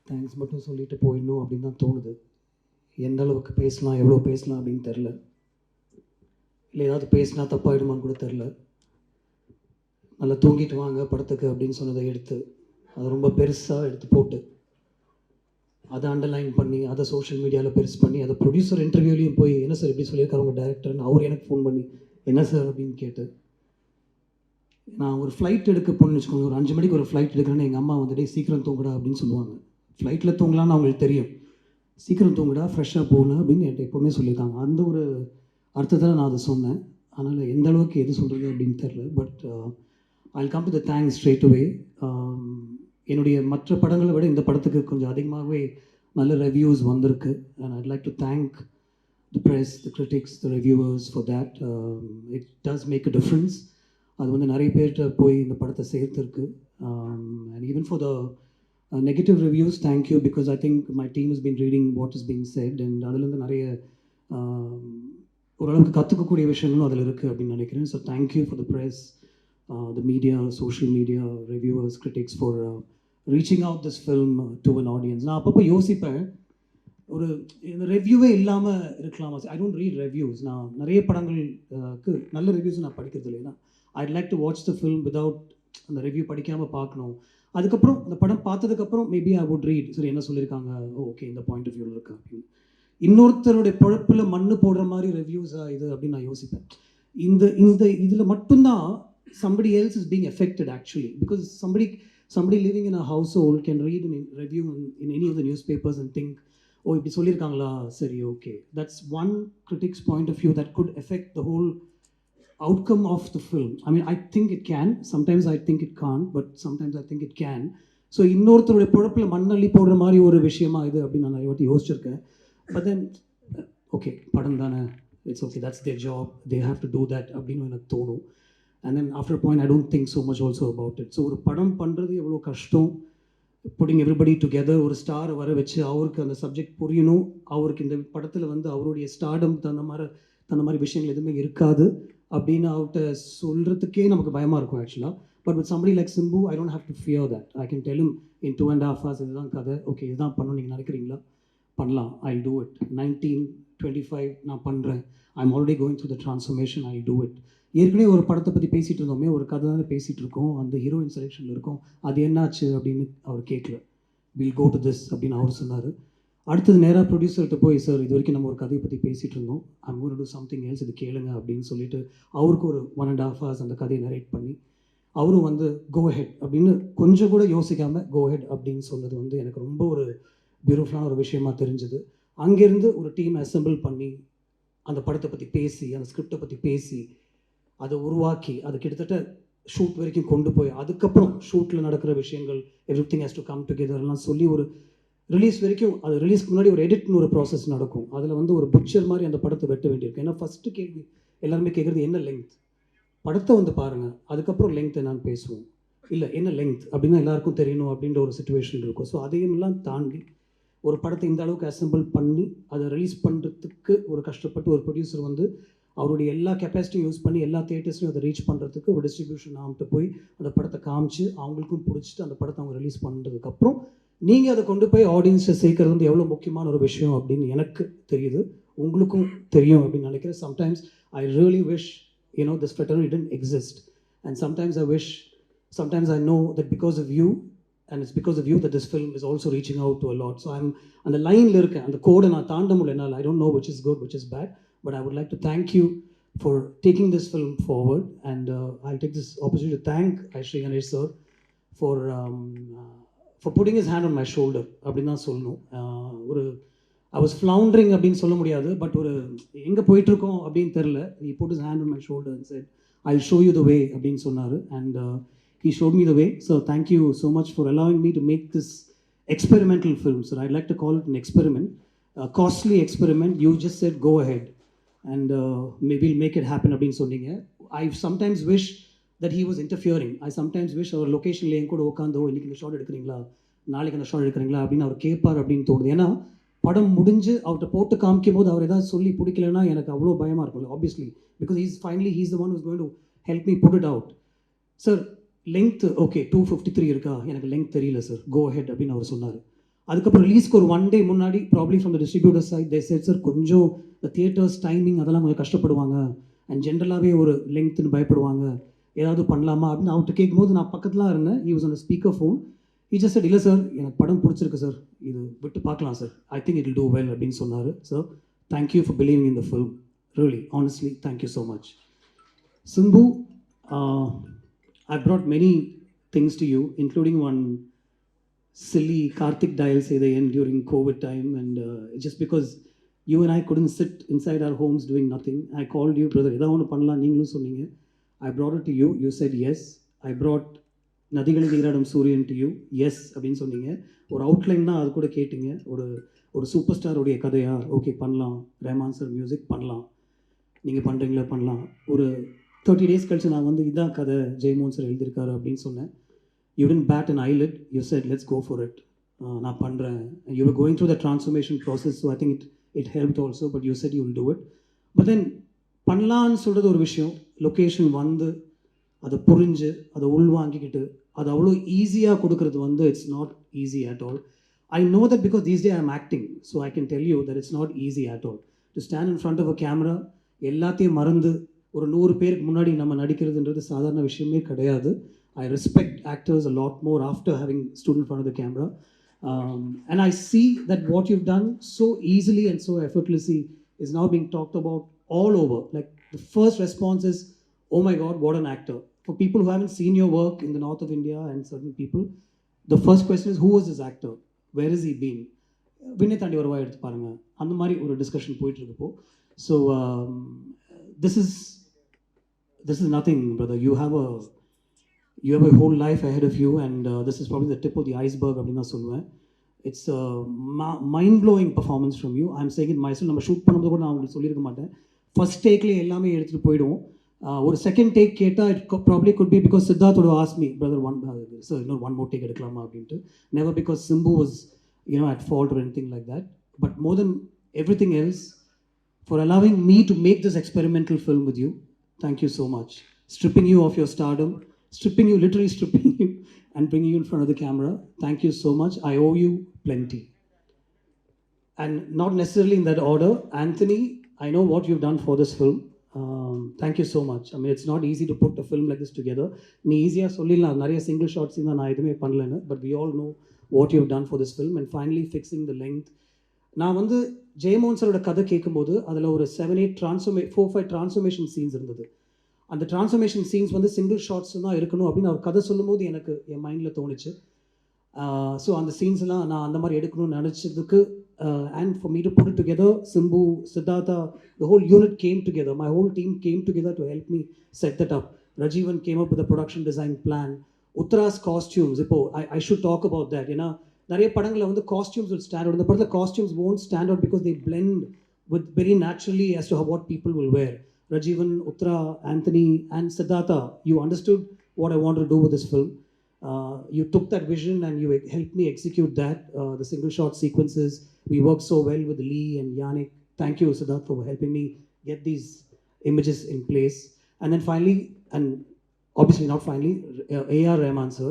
Thanks மட்டும் சொல்லிட்டு போயிடணும் அப்படின்னு தான் தோணுது. எந்த அளவுக்கு பேசலாம், எவ்வளோ பேசலாம் அப்படின்னு தெரில. இல்லை ஏதாவது பேசினா தப்பாயிடுமான்னு கூட தெரில. நல்லா தூங்கிட்டு வாங்க படத்துக்கு அப்படின்னு சொன்னதை எடுத்து அதை ரொம்ப பெருசாக எடுத்து போட்டு அதை அண்டர்லைன் பண்ணி அதை சோஷியல் மீடியாவில் பெருசு பண்ணி அதை ப்ரொடியூசர் இன்டர்வியூலையும் போய் என்ன சார் எப்படி சொல்லியிருக்காரு உங்கள் டேரக்டர்னு அவர் எனக்கு ஃபோன் பண்ணி என்ன சார் அப்படின்னு கேட்டு நான் ஒரு ஃப்ளைட் எடுக்க போகணுன்னு வச்சுக்கோங்க. ஒரு 5 மணிக்கு ஒரு ஃப்ளைட் எடுக்கிறேன்னு எங்கள் அம்மா வந்துட்டு சீக்கிரம் தூங்குடா அப்படின்னு சொல்லுவாங்க. ஃப்ளைட்டில் தூங்கலான்னு அவங்களுக்கு தெரியும். சீக்கிரம் தூங்குடா ஃப்ரெஷ்ஷாக போகணும் அப்படின்னு என்கிட்ட எப்போவுமே சொல்லியிருக்காங்க. அந்த ஒரு அர்த்தத்தில் நான் அதை சொன்னேன். அதனால் எந்த அளவுக்கு எது சொல்கிறது அப்படின்னு தெரில. But I come to the thanks straight அவே. என்னுடைய மற்ற படங்களை விட இந்த படத்துக்கு கொஞ்சம் அதிகமாகவே நல்ல ரிவ்யூஸ் வந்திருக்கு. And I'd like to thank the press, the critics, the reviewers for that. It does make a difference. அது வந்து நிறைய பேர்கிட்ட போய் இந்த படத்தை சேர்த்துருக்கு. And even for the negative reviews, thank you, because I think my team is been reading what is being said and அதுலேருந்து நிறைய ஓரளவுக்கு கற்றுக்கக்கூடிய விஷயங்களும் அதில் இருக்குது அப்படின்னு நினைக்கிறேன். So thank you for the press, the media, social media, reviewers, critics for reaching out this film to an audience. நான் அப்பப்போ யோசிப்பேன், ஒரு இந்த ரிவ்யூவே இல்லாமல் இருக்கலாமா? I don't read reviews. நான் நிறைய படங்களுக்கு நல்ல ரிவ்யூஸ் நான் படிக்கிறது இல்லை. ஏன்னா ஐட் like to watch the film without அந்த ரிவ்யூ படிக்காமல் பார்க்கணும். அதுக்கப்புறம் அந்த படம் பார்த்ததுக்கப்புறம் மேபி ஐ வுட் ரீட், சரி என்ன சொல்லியிருக்காங்க, ஓகே இந்த பாயிண்ட் ஆஃப் வியூவில் இருக்கா அப்படின்னு. இன்னொருத்தருடைய பொழப்பில் மண்ணு போடுற மாதிரி ரிவ்யூஸாக இது அப்படின்னு நான் யோசிப்பேன். இந்த இந்த இதில் மட்டும்தான் somebody else is being affected actually, because somebody living in a household can read a review in any of the newspapers and think, oh இப்படி சொல்லியிருக்காங்களா, சரி okay, that's one critic's point of view that could affect the whole outcome of the film. I mean, I think it can, sometimes I think it can't, but sometimes I think it can. So இன்னொருத்தருடைய பொழப்பில் மண்ணள்ளி போடுற மாதிரி ஒரு விஷயமா இது அப்படின்னு நான் நிறைய வாட்டி யோசிச்சிருக்கேன். But then okay, படம் தானே, it's okay, that's their job, they have to do that அப்படின்னு எனக்கு தோணும். And then after a point I don't think so much also about it. So ஒரு படம் பண்ணுறது எவ்வளோ கஷ்டம், putting everybody together, ஒரு ஸ்டார் வர வச்சு அவருக்கு அந்த சப்ஜெக்ட் புரியணும், அவருக்கு இந்த படத்தில் வந்து அவருடைய ஸ்டார்டம் தகுந்த மாதிரி விஷயங்கள் எதுவுமே இருக்காது அப்படின்னு அவர்கிட்ட சொல்கிறதுக்கே நமக்கு பயமாக இருக்கும் ஆக்சுவலாக. But with somebody like Simbu, I don't have to fear that. I can tell him in 2.5 hours இதுதான் கதை, ஓகே இதுதான் பண்ணணும் நீங்கள் நினைக்கிறீங்களா, பண்ணலாம், I'll do it. 1925 நான் பண்ணுறேன், I'm already going through the transformation, I'll do it. ஏற்கனவே ஒரு படத்தை பற்றி பேசிகிட்டு இருந்தோமே, ஒரு கதை தானே பேசிகிட்டு இருக்கோம், அந்த ஹீரோயின் செலெக்ஷனில் இருக்கும், அது என்னாச்சு அப்படின்னு அவர் கேட்கல. வில் கோ டு திஸ் அப்படின்னு அவர் சொன்னார். அடுத்தது நேராக ப்ரொடியூசர்கிட்ட போய், சார் இது வரைக்கும் நம்ம ஒரு கதையை பற்றி பேசிகிட்டு இருந்தோம், I'm going to to something else, இது கேளுங்க அப்படின்னு சொல்லிட்டு அவருக்கு ஒரு 1.5 hours அந்த கதையை நரேட் பண்ணி அவரும் வந்து கோ ஹெட் அப்படின்னு கொஞ்சம் கூட யோசிக்காமல் கோ ஹெட் அப்படின்னு சொன்னது வந்து எனக்கு ரொம்ப ஒரு பியூட்டிஃபுல்லான ஒரு விஷயமா தெரிஞ்சுது. அங்கேருந்து ஒரு டீம் அசெம்பிள் பண்ணி அந்த படத்தை பற்றி பேசி, அந்த ஸ்கிரிப்டை பற்றி பேசி, அதை உருவாக்கி, அது கிட்டத்தட்ட ஷூட் வரைக்கும் கொண்டு போய், அதுக்கப்புறம் ஷூட்டில் நடக்கிற விஷயங்கள் every thing has to come டுகெதர்லாம் சொல்லி ஒரு ரிலீஸ் வரைக்கும், அது ரிலீஸ்க்கு முன்னாடி ஒரு எடிட்னு ஒரு ப்ராசஸ் நடக்கும். அதில் வந்து ஒரு புட்சர் மாதிரி அந்த படத்தை வெட்ட வேண்டியிருக்கு. ஏன்னா ஃபஸ்ட்டு கேள்வி எல்லாருமே கேட்குறது என்ன லெங்க், படத்தை வந்து பாருங்கள் அதுக்கப்புறம் லெங்க் என்னன்னு பேசுவோம், இல்லை என்ன லெங்க் அப்படின்னா எல்லாருக்கும் தெரியணும் அப்படின்ற ஒரு சுச்சுவேஷன் இருக்கும். ஸோ அதையெல்லாம் தாண்டி ஒரு படத்தை இந்த அளவுக்கு அசெம்பிள் பண்ணி அதை ரிலீஸ் பண்ணுறதுக்கு ஒரு கஷ்டப்பட்டு ஒரு ப்ரொடியூசர் வந்து அவருடைய எல்லா கெப்பாசிட்டியும் யூஸ் பண்ணி எல்லா தியேட்டர்ஸ்லையும் அதை ரீச் பண்ணுறதுக்கு ஒரு டிஸ்ட்ரிபியூஷன் ஆகிட்டு போய் அந்த படத்தை காமிச்சு அவங்களுக்கும் பிடிச்சிட்டு அந்த படத்தை அவங்க ரிலீஸ் பண்ணுறதுக்கப்புறம் நீங்கள் அதை கொண்டு போய் ஆடியன்ஸை சேர்க்கறது வந்து எவ்வளோ முக்கியமான ஒரு விஷயம் அப்படின்னு எனக்கு தெரியுது, உங்களுக்கும் தெரியும் அப்படின்னு நினைக்கிறேன். Sometimes I really wish this fraternity didn't exist, and sometimes I wish, sometimes I know that because of you, and it's because of you that this film is also reaching out to a lot. So I'm on the line irukka, and the code na taanda mudiyala, I don't know which is good which is bad, but I would like to thank you for taking this film forward. And I'll take this opportunity to thank Shri Ganesh sir for putting his hand on my shoulder அப்படினா சொல்லணும். ஒரு I was floundering அப்படின்னு சொல்ல முடியாது, but ஒரு எங்கே போயிட்டுருக்கோம் அப்படின்னு தெரில. He put his hand on my shoulder and said, I'll show you the way அப்படின்னு சொன்னார். And he showed me the way. So thank you so much for allowing me to make this experimental film. So I'd like to call it an experiment, a costly experiment. You just said go ahead and maybe we'll make it happen அப்படின்னு சொன்னீங்க. I sometimes wish that he was interfering. I sometimes wish our locationல என் கூட உட்காந்து இன்னைக்கு இந்த shot எடுக்கிறீங்களா, நாளைக்கு அந்த shot எடுக்கிறீங்களா அப்படின்னு அவர் கேட்பார் அப்படின்னு தோணுது. ஏன்னா படம் முடிஞ்சு அவர்கிட்ட போட்டு காமிக்கும் போது அவர் ஏதாவது சொல்லி பிடிக்கலன்னா எனக்கு அவ்வளோ பயமாக இருக்கும். Obviously because he's finally he's the one who's going to help me put it out. Sir length okay 253 இருக்கா, எனக்கு லெங்க் தெரியல சார், கோ ஹெட் அப்படின்னு அவர் சொன்னார். அதுக்கப்புறம் ரிலீஸ்க்கு ஒரு 1 day முன்னாடி probably from the distributor side they said sir கொஞ்சம் இந்த தியேட்டர்ஸ் டைமிங் அதெல்லாம் கொஞ்சம் கஷ்டப்படுவாங்க அண்ட் ஜென்ரலாகவே ஒரு லெங்க்த்துன்னு பயப்படுவாங்க, ஏதாவது பண்ணலாமா அப்படின்னு அவர்கிட்ட கேட்கும்போது நான் பக்கத்தில் இருந்தேன். He was on speaker phone. He just set இல்லை சார் எனக்கு படம் பிடிச்சிருக்கு சார், இது விட்டு பார்க்கலாம் sir, I think it will do well அப்படின்னு சொன்னார். Sir thank you for believing in the film, really honestly thank you so much. Simbu, I brought many things to you, including one silly Karthik dial say the end during COVID time, and just because you and I couldn't sit inside our homes doing nothing, I called you, brother. Edha onu pannalam neengalum sonninga. I brought it to you. You said yes. I brought Nadigalil Neeradam Suryan to you. Yes அப்படினு சொன்னீங்க. ஒரு outline தான் அது கூட கேட்டிங்க. ஒரு super star உடைய கதையா, ஓகே பண்ணலாம், ரஹ்மான் சார் மியூசிக் பண்ணலாம், நீங்கள் பண்ணுறீங்களா பண்ணலாம். ஒரு 30 days கழிச்சு நான் வந்து இதான் கதை ஜெயமோகன் சார் எழுதியிருக்காரு அப்படின்னு சொன்னேன். You didn't bat an eyelid. You said let's go for it. நான் பண்ணுறேன். You were going through the transformation process, so I think it helped also, but you said you will do it. But then பண்ணலான்னு சொல்கிறது ஒரு விஷயம், location வந்து அதை புரிஞ்சு அதை உள்வாங்கிக்கிட்டு அது அவ்வளோ ஈஸியாக கொடுக்குறது வந்து it's not easy at all. I know that because these days I am acting, so I can tell you that it's not easy at all. To stand in front of a camera, எல்லாத்தையும் மறந்து ஒரு 100 பேருக்கு முன்னாடி நம்ம நடிக்கிறதுன்றது சாதாரண விஷயமே கிடையாது. I respect actors a lot more after having stood in front of the camera. And I see that what you've done so easily and so effortlessly is now being talked about all over. Like the first response is, oh my God, what an actor. For people who haven't seen your work in the north of India and certain people, the first question is, who was this actor? Where has he been? விண்ணை தாண்டி வருவா எடுத்து பாருங்க, அந்த மாதிரி ஒரு discussion போயிட்டு இருக்கப்போ. So this is nothing, brother. You have a whole life ahead of you, and this is probably the tip of the iceberg அப்படின்னு நான் சொல்லுவேன். It's a mind-blowing performance from you. I'm saying it myself. நம்ம shoot பண்ணும்போது கூட நான் உங்களுக்கு சொல்லியிருக்க மாட்டேன், ஃபர்ஸ்ட் டேக்லேயே எல்லாமே எடுத்துகிட்டு போயிடுவோம். ஒரு செகண்ட் டேக் கேட்டால் it probably could be because Siddharth would ask me, brother, one more take எடுக்கலாமா அப்படின்ட்டு. Never because Simbu was at fault or anything like that, but more than everything else, for allowing me to make this experimental film with you. Thank you so much. Stripping you of your stardom, literally stripping you and bringing you in front of the camera. Thank you so much. I owe you plenty. And not necessarily in that order. Anthony, I know what you've done for this film. Thank you so much. I mean, it's not easy to put a film like this together. நீ ஈஸியாக சொல்லிடலாம், நிறைய single shots தான் நான் எதுவுமே பண்ணலன்னு, but we all know what you've done for this film and finally fixing the length. நான் வந்து ஜெயமோகன் சாரோட கதை கேட்கும்போது அதில் ஒரு 4-5 டிரான்ஸ்ஃபர்மேஷன் சீன்ஸ் இருந்தது. அந்த டிரான்ஸ்ஃபர்மேஷன் சீன்ஸ் வந்து சிங்கிள் ஷாட்ஸ் தான் இருக்கணும் அப்படின்னு அவர் கதை சொல்லும்போது எனக்கு என் மைண்டில் தோணுச்சு. ஸோ அந்த சீன்ஸ்லாம் நான் அந்த மாதிரி எடுக்கணும்னு நினச்சதுக்கு and for me to put it together, Simbu, Siddhartha, the whole unit came together. My whole team came together to help me set that up. Rajivan came up with a production design plan. Uttara's costumes, I should talk about that. நிறைய படங்களில் வந்து costumes will stand out. இந்த படத்தில் costumes won't stand out because they blend with very naturally as to what people will wear. Rajivan, Uttara, Anthony and Siddhartha, you understood what I wanted to do with this film. You took that vision and you helped me execute that. The single shot sequences, we worked so well with Lee and Yannick. Thank you, Siddharth, for helping me get these images in place. And then finally, and obviously not finally, A.R. Rahman sir,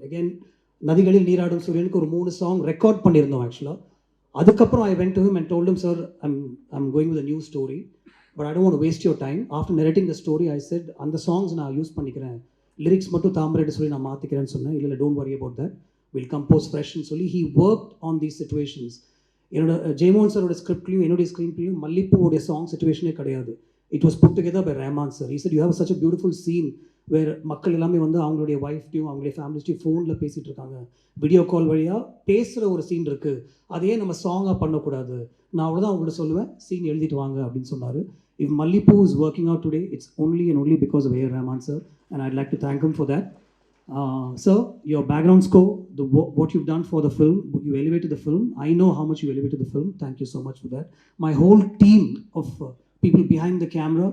again, Nadigalil Neeradam Suryanukku ஒரு 3 song record பண்ணியிருந்தோம் ஆக்சுவலாக. அதுக்கப்புறம் I went to him and told him, sir, I'm going with a new story, but I don't want to waste your time. After narrating the story, I said, அந்த songs நான் use பண்ணிக்கிறேன், lyrics மட்டும் தாமரைட்டு சொல்லி நான் மாற்றிக்கிறேன்னு சொன்னேன். இல்லை don't worry about that, will compose ஃப்ரெஷ்னு சொல்லி he work on these situations. என்னோட ஜெயமோகன் சாரோட ஸ்கிரிப்ட்லையும் என்னுடைய ஸ்க்ரீன் பிளேயும் மல்லிப்பூவோடைய சாங் சிச்சுவேஷனே கிடையாது. It was put together by Rahman sir. He said you have such a beautiful scene where மக்கள் எல்லாமே வந்து அவங்களுடைய ஒய்ஃப்டையும் அவங்களுடைய ஃபேமிலிஸ்டையும் ஃபோனில் பேசிகிட்டு இருக்காங்க, வீடியோ கால் வழியாக பேசுகிற ஒரு சீன் இருக்குது, அதையே நம்ம சாங்காக பண்ணக்கூடாது. நான் அவ்வளோதான் அவங்கள்ட்ட சொல்லுவேன், சீன் எழுதிட்டு வாங்க அப்படின்னு சொன்னார். If Mallipu is working out today, it's only and only because of A.R. Rahman sir, and I'd like to thank him for that. Sir, your background score, what you've done for the film, you elevated the film. I know how much you elevated the film. Thank you so much for that. My whole team of people behind the camera,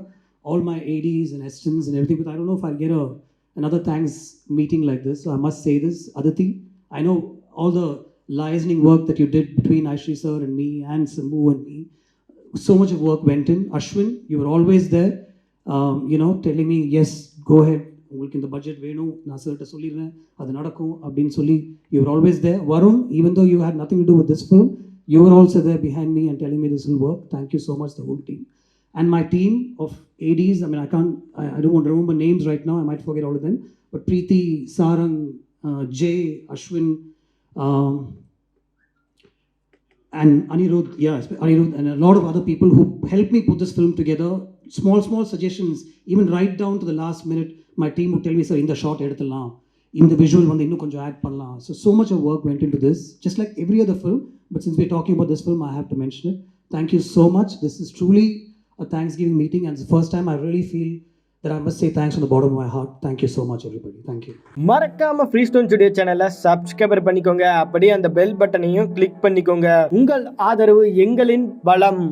all my ADs and assistants and everything, but I don't know if I'll get another thanks meeting like this, so I must say this. Aditi, I know all the liaising work that you did between Aishri sir and me and Simbu and me. So much of work went in. Ashwin, you were always there, telling me, yes, go ahead, உங்களுக்கு இந்த budget வேணும், நான் சார்கிட்ட சொல்லிடுறேன், அது நடக்கும் அப்படின்னு சொல்லி you were always there. Varun, even though you had nothing to do with this film, you were also there behind me and telling me this will work. Thank you so much, the whole team. And my team of ADs, I mean, I don't want to remember names right now, I might forget all of them, but Preeti, Sarang, Jay, Ashwin, and Anirudh, Anirudh, and a lot of other people who helped me put this film together. Small suggestions, even right down to the last minute, my team would tell me, sir, in the shot eduthalam, in the visual vandu innum konjam add pannalam. So much of work went into this, just like every other film, but since we're talking about this film, I have to mention it. Thank you so much. This is truly a Thanksgiving meeting, and it's the first time I really feel that I must say thanks from the bottom of my heart. Thank you so much, everybody. Thank you. மறக்காம ஃப்ரீஸ்டோன் studio சேனலை subscriber பண்ணிக்கோங்க. அப்படியே அந்த bell பட்டனையும் click பண்ணிக்கோங்க. உங்கள் ஆதரவு எங்களின் பலம்.